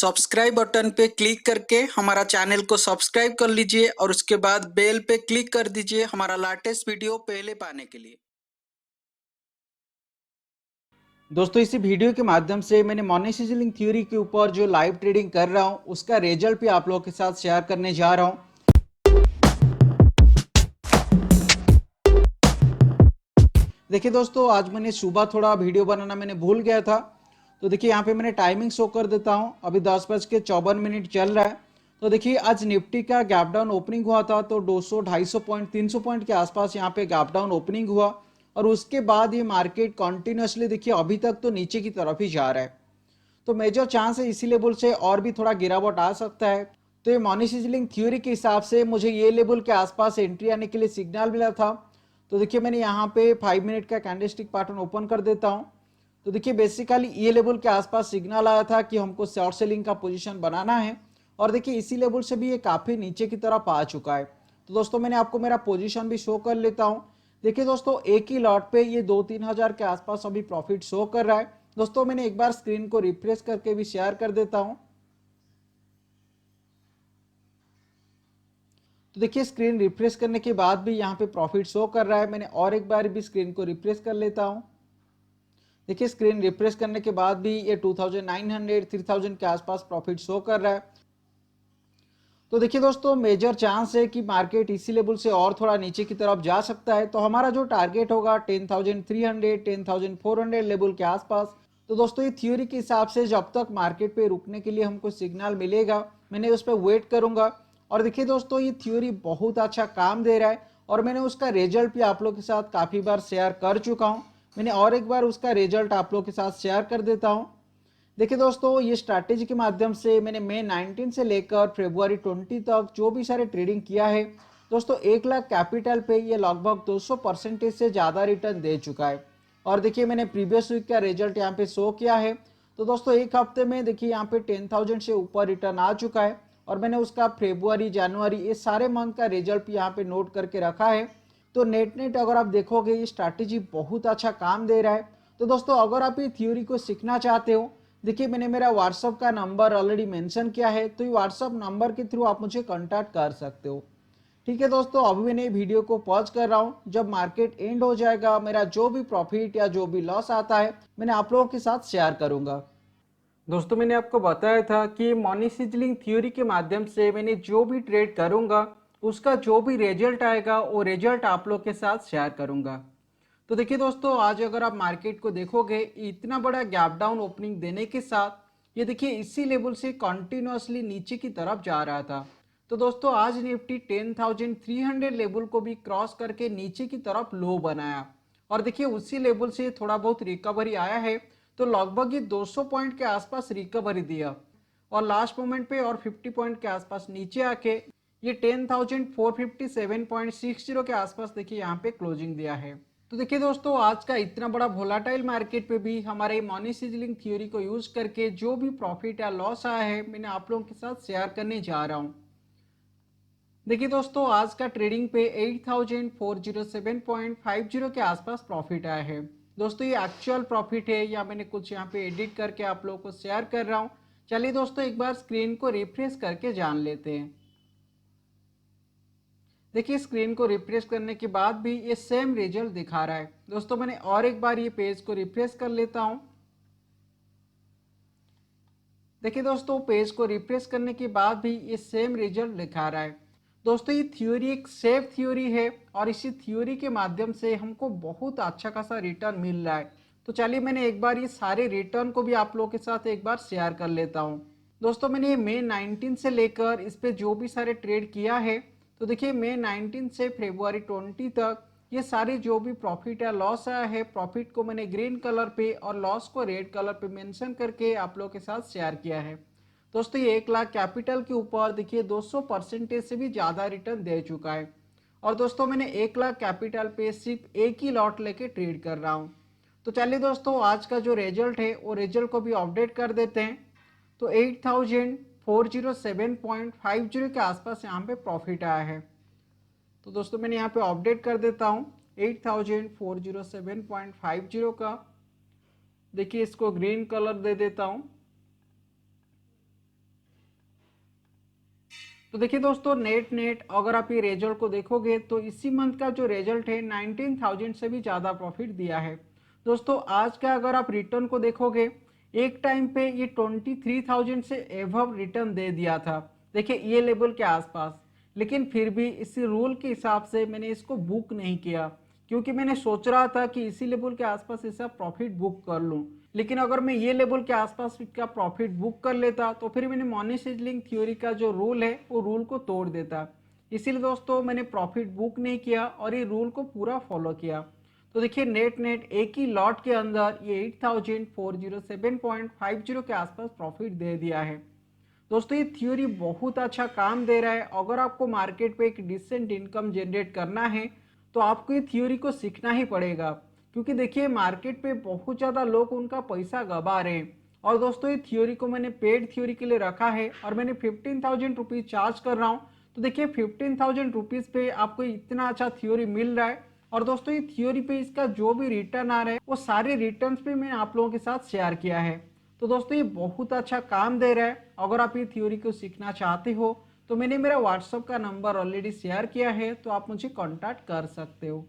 Subscribe button पे click करके हमारा चैनल को सब्सक्राइब कर लीजिए और उसके बाद बेल पे क्लिक कर दीजिए हमारा लेटेस्ट वीडियो पहले पाने के लिए। दोस्तों इसी वीडियो के माध्यम से मैंने मनी सिजलिंग थ्योरी के ऊपर जो लाइव ट्रेडिंग कर रहा हूं उसका रिजल्ट भी आप लोगों के साथ शेयर करने जा रहा हूं। देखिए दोस्तों, आज मैंने सुबह थोड़ा वीडियो बनाना मैंने भूल गया था, तो देखिए यहाँ पे मैंने टाइमिंग शो कर देता हूँ। अभी 10:54 चल रहा है। तो देखिए आज निफ्टी का गैप डाउन ओपनिंग हुआ था, तो 200, 250 पॉइंट, 300 पॉइंट के आसपास यहाँ पे गैप डाउन ओपनिंग हुआ और उसके बाद ये मार्केट कंटिन्यूसली देखिए अभी तक तो नीचे की तरफ ही जा रहा है। तो मेजर चांस है इसी लेवल से और भी थोड़ा गिरावट आ सकता है। तो ये मनी सिजलिंग थ्योरी के हिसाब से मुझे ये लेवल के आसपास एंट्री आने के लिए सिग्नल मिला था। तो देखिए मैंने यहाँ पे 5 मिनट का कैंडलस्टिक पैटर्न ओपन कर देता हूँ। तो देखिए बेसिकली ये लेवल के आसपास सिग्नल आया था कि हमको शॉर्ट सेलिंग का पोजीशन बनाना है और देखिए इसी लेवल से भी ये काफ़ी नीचे की तरफ आ चुका है। तो दोस्तों मैंने आपको मेरा पोजीशन भी शो कर लेता हूँ। देखिए दोस्तों, एक ही लॉट पे ये 2-3 हज़ार के आसपास अभी प्रॉफिट शो कर रहा है। दोस्तों मैंने एक बार स्क्रीन को रिफ्रेश करके भी शेयर कर देता हूं। तो देखिए स्क्रीन रिफ्रेश करने के बाद भी यहां पे प्रॉफिट शो कर रहा है। मैंने और एक बार भी स्क्रीन को रिफ्रेश कर लेता हूं। देखिए स्क्रीन रिफ्रेश करने के बाद भी ये 2900 3000 के आसपास प्रॉफिट शो कर रहा है। तो देखिए दोस्तों, मेजर चांस है कि मार्केट इसी लेवल से और थोड़ा नीचे की तरफ जा सकता है। तो हमारा जो टारगेट होगा 10,300 10,400 लेवल के आसपास। तो दोस्तों ये थ्योरी के हिसाब से जब तक मार्केट पे रुकने के लिए हमको सिग्नल मिलेगा मैंने उस पर वेट करूंगा। और देखिए दोस्तों, ये थ्योरी बहुत अच्छा काम दे रहा है और मैंने उसका रिजल्ट भी आप लोग के साथ काफ़ी बार शेयर कर चुका हूँ। मैंने और एक बार उसका रिजल्ट आप लोग के साथ शेयर कर देता हूँ। देखिए दोस्तों, ये स्ट्रैटेजी के माध्यम से मैंने मई 19 से लेकर फरवरी 20 तक जो भी सारे ट्रेडिंग किया है दोस्तों, 1 लाख कैपिटल पे ये लगभग 200% से ज़्यादा रिटर्न दे चुका है। और देखिए मैंने प्रीवियस वीक का रिजल्ट यहाँ पे शो किया है। तो दोस्तों एक हफ्ते में देखिए यहाँ पे 10,000 से ऊपर रिटर्न आ चुका है और मैंने उसका फरवरी जनवरी ये सारे मंथ का रिजल्ट भी यहाँ पे नोट करके रखा है। तो नेट अगर आप देखोगे ये स्ट्रैटेजी बहुत अच्छा काम दे रहा है। तो दोस्तों अगर आप ये थ्योरी को सीखना चाहते हो, देखिए मैंने मेरा व्हाट्सअप का नंबर ऑलरेडी मेंशन किया है, तो ये व्हाट्सअप नंबर के थ्रू आप मुझे कांटेक्ट कर सकते हो। ठीक है दोस्तों, अभी मैंने वीडियो को पॉज कर रहा हूं। जब मार्केट एंड हो जाएगा मेरा जो भी प्रॉफिट या जो भी लॉस आता है मैंने आप लोगों के साथ शेयर करूंगा। दोस्तों मैंने आपको बताया था कि मनी सिजलिंग थ्योरी के माध्यम से मैंने जो भी ट्रेड करूंगा उसका जो भी रिजल्ट आएगा वो रिजल्ट आप लोग के साथ शेयर करूंगा। तो देखिए दोस्तों, आज अगर आप मार्केट को देखोगे इतना बड़ा गैप डाउन ओपनिंग देने के साथ ये देखिए इसी लेवल से कंटिन्यूअसली नीचे की तरफ जा रहा था। तो दोस्तों आज निफ्टी 10,300 लेवल को भी क्रॉस करके नीचे की तरफ लो बनाया और देखिए उसी लेवल से थोड़ा बहुत रिकवरी आया है। तो लगभग ये 200 पॉइंट के आसपास रिकवरी दिया और लास्ट मोमेंट पे और 50 पॉइंट के आसपास नीचे आके ये 10,457.60 के आसपास देखिए यहाँ पे क्लोजिंग दिया है। तो देखिए दोस्तों, आज का इतना बड़ा वोलाटाइल मार्केट पे भी हमारे मनी सिजलिंग थ्योरी को यूज करके जो भी प्रॉफिट या लॉस आया है मैंने आप लोगों के साथ शेयर करने जा रहा हूँ। देखिए दोस्तों, आज का ट्रेडिंग पे 8,407.50 के आसपास प्रॉफिट आया है। दोस्तों ये एक्चुअल प्रॉफिट है या मैंने कुछ यहाँ पे एडिट करके आप लोगों को शेयर कर रहा हूँ। चलिए दोस्तों एक बार स्क्रीन को रिफ्रेश करके जान लेते हैं। देखिए स्क्रीन को रिफ्रेश करने के बाद भी ये सेम रिजल्ट दिखा रहा है। दोस्तों मैंने और एक बार ये पेज को रिफ्रेश कर लेता हूँ। देखिए दोस्तों, पेज को रिफ्रेश करने के बाद भी ये सेम रिजल्ट दिखा रहा है। दोस्तों ये थ्योरी एक सेफ थ्योरी है और इसी थ्योरी के माध्यम से हमको बहुत अच्छा खासा रिटर्न मिल रहा है। तो चलिए मैंने एक बार ये सारे रिटर्न को भी आप लोगों के साथ एक बार शेयर कर लेता हूँ। दोस्तों मैंने मई 19 से लेकर इस पे जो भी सारे ट्रेड किया है, तो देखिए मई 19 से फरवरी 20 तक ये सारे जो भी प्रॉफिट या लॉस आया है, प्रॉफिट को मैंने ग्रीन कलर पे और लॉस को रेड कलर पे मेंशन करके आप लोगों के साथ शेयर किया है। दोस्तों ये 1 लाख कैपिटल के ऊपर देखिए 200% से भी ज़्यादा रिटर्न दे चुका है और दोस्तों मैंने 1 लाख कैपिटल पे सिर्फ एक ही लॉट लेके ट्रेड कर रहा हूँ। तो चलिए दोस्तों, आज का जो रिजल्ट है वो रिजल्ट को भी अपडेट कर देते हैं। तो 8,407.50 के आसपास यहाँ पे प्रॉफिट आया है। तो दोस्तों मैंने यहाँ पे अपडेट कर देता हूँ 8,407.50 का। देखिए इसको ग्रीन कलर दे देता हूँ। तो देखिए दोस्तों, नेट अगर आप ये रिजल्ट को देखोगे तो इसी मंथ का जो रिजल्ट है 19,000 से भी ज़्यादा प्रॉफिट दिया है। दोस्तों आज का अगर आप रिटर्न को देखोगे, एक टाइम पे ये 23,000 से एवब रिटर्न दे दिया था, देखिए ये लेवल के आसपास। लेकिन फिर भी इसी रूल के हिसाब से मैंने इसको बुक नहीं किया, क्योंकि मैंने सोच रहा था कि इसी लेवल के आसपास इसका प्रॉफिट बुक कर लूँ। लेकिन अगर मैं ये लेवल के आसपास इसका प्रॉफिट बुक कर लेता तो फिर मैंने मनी सिजलिंग थ्योरी का जो रूल है वो रूल को तोड़ देता। इसीलिए दोस्तों मैंने प्रॉफिट बुक नहीं किया और ये रूल को पूरा फॉलो किया। तो देखिए नेट एक ही लॉट के अंदर ये 8,407.50 के आसपास प्रॉफिट दे दिया है। दोस्तों ये थ्योरी बहुत अच्छा काम दे रहा है। अगर आपको मार्केट पे एक डिसेंट इनकम जनरेट करना है तो आपको ये थ्योरी को सीखना ही पड़ेगा, क्योंकि देखिए मार्केट पे बहुत ज़्यादा लोग उनका पैसा गवा रहे हैं। और दोस्तों ये थ्योरी को मैंने पेड थ्योरी के लिए रखा है और मैंने 15,000 रुपीज़ चार्ज कर रहा हूँ। तो देखिए 15,000 रुपीज़ पे आपको इतना अच्छा थ्योरी मिल रहा है। और दोस्तों ये थ्योरी पे इसका जो भी रिटर्न आ रहा है वो सारे रिटर्न पे मैंने आप लोगों के साथ शेयर किया है। तो दोस्तों ये बहुत अच्छा काम दे रहा है। अगर आप ये थ्योरी को सीखना चाहते हो तो मैंने मेरा व्हाट्सअप का नंबर ऑलरेडी शेयर किया है, तो आप मुझे कॉन्टैक्ट कर सकते हो।